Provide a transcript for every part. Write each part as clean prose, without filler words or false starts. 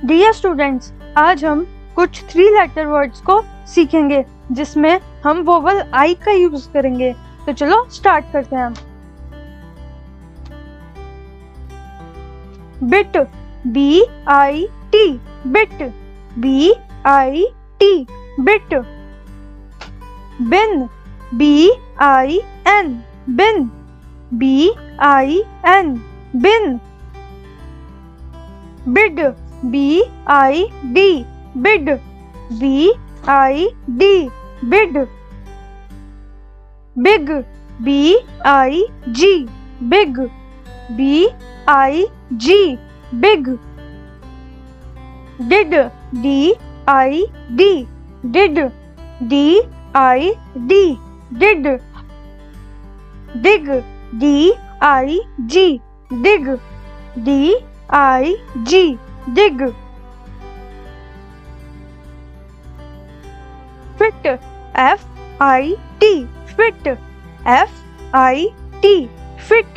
Dear students, आज हम कुछ 3 लेटर वर्ड्स को सीखेंगे जिसमें हम वोवल आई का यूज करेंगे। तो चलो स्टार्ट करते हैं। Bit, BIT, bit, BIT, bit. Bin, BIN, bin, BIN, bin. Bid, BID, bid, BID, bid. Big, BIG, big, BIG, big. Did, DID, did, DID, did. Dig, DIG, dig, DIG, dig। fit, FIT, fit, FIT, fit।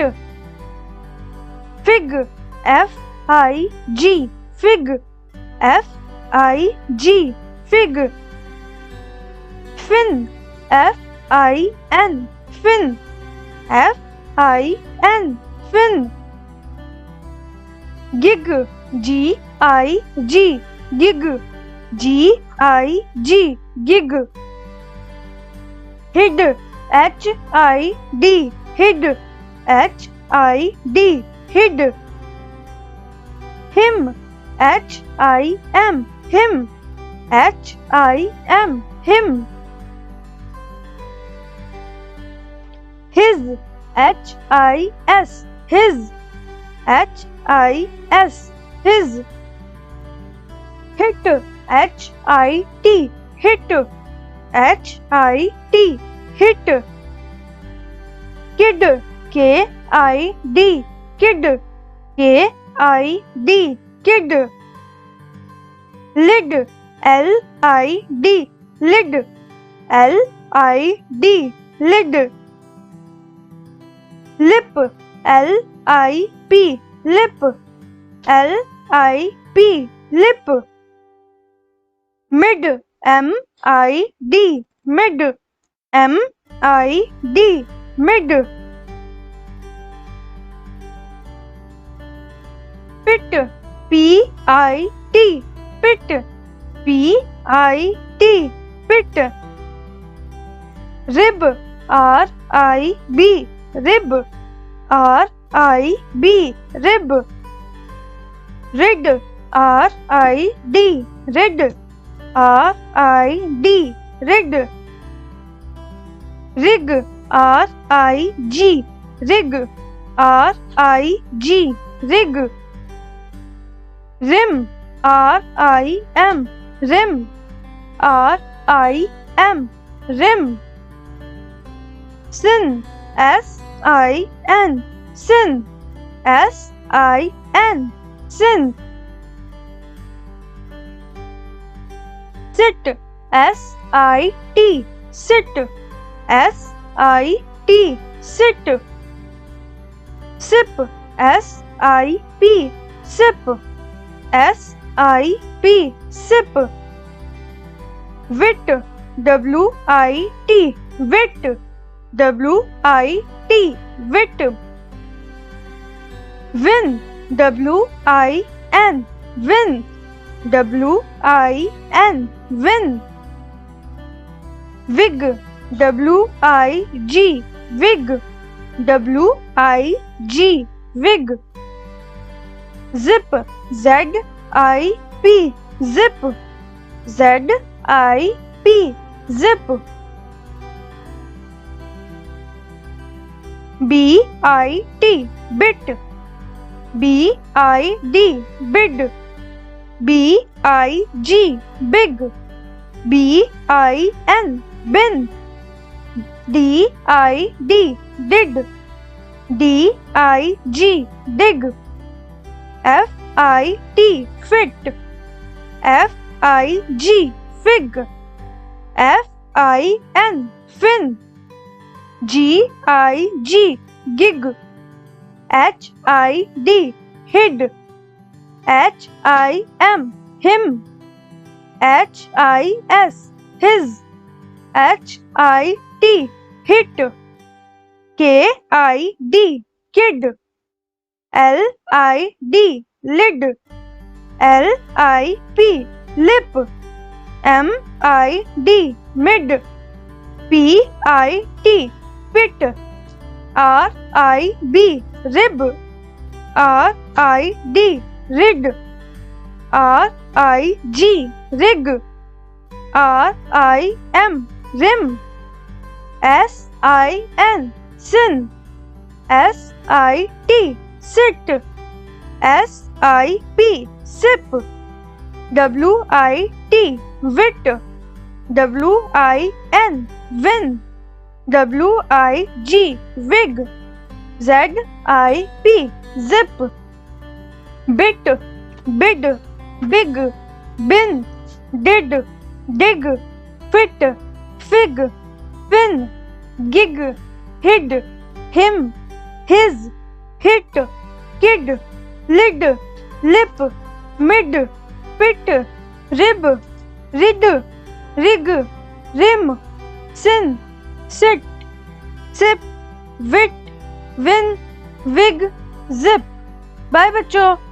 fig, FIG, fig, FIG, fig। fin, FIN, fin, FIN, fin। gig, GIG, gig, GIG, gig। hid, HID, hid, HID, hid। him, HIM, him, HIM, him। his, HIS, his, HIS, his। hit, HIT, hit, HIT, hit। kid, KID, kid, KID, kid। lid, LID, lid, LID, lid। lip, LIP, lip, LIP, lip। mid, MID, mid, MID, mid। pit, PIT, pit, PIT, pit। rib, RIB, rib, RIB, rib। rid, RID, rid, RID, rid। rig, RIG, rig, RIG, rig। rim, RIM, rim, RIM, rim। sin, SIN, sin, SIN, sin। sit, SIT, sit, SIT, sit। sip, SIP, sip, SIP, sip। wit, WIT, wit, WIT, wit। win, WIN, win, WIN, win। wig, WIG, wig, WIG, wig। zip, ZIP, zip, ZIP, zip। BIT, bit, BID, bid, BIG, big, BIN, bin, DID, did, DIG, dig। FIT, fit, FIG, fig, FIN, fin। GIG, gig, HID, hid, HIM, him. HIS, his. HIT, hit. KID, kid. LID, lid. LIP, lip. MID, mid. PIT, pit. RIB, rib. RID, rid. RIG, rig. RIM, rim. SIN, sin. SIT, sit. SIP, sip. WIT, wit. WIN, win. WIG, wig. ZIP, zip. Bit, bid, big. Bin, did, dig. Fit, fig. Fin, gig. Hid, him. His, hit. Kid, lid. Lip, mid. Pit, rib. Rid, rig. Rim, sin. Sit, sip. Wit, win. Wig, zip. Bye बच्चों।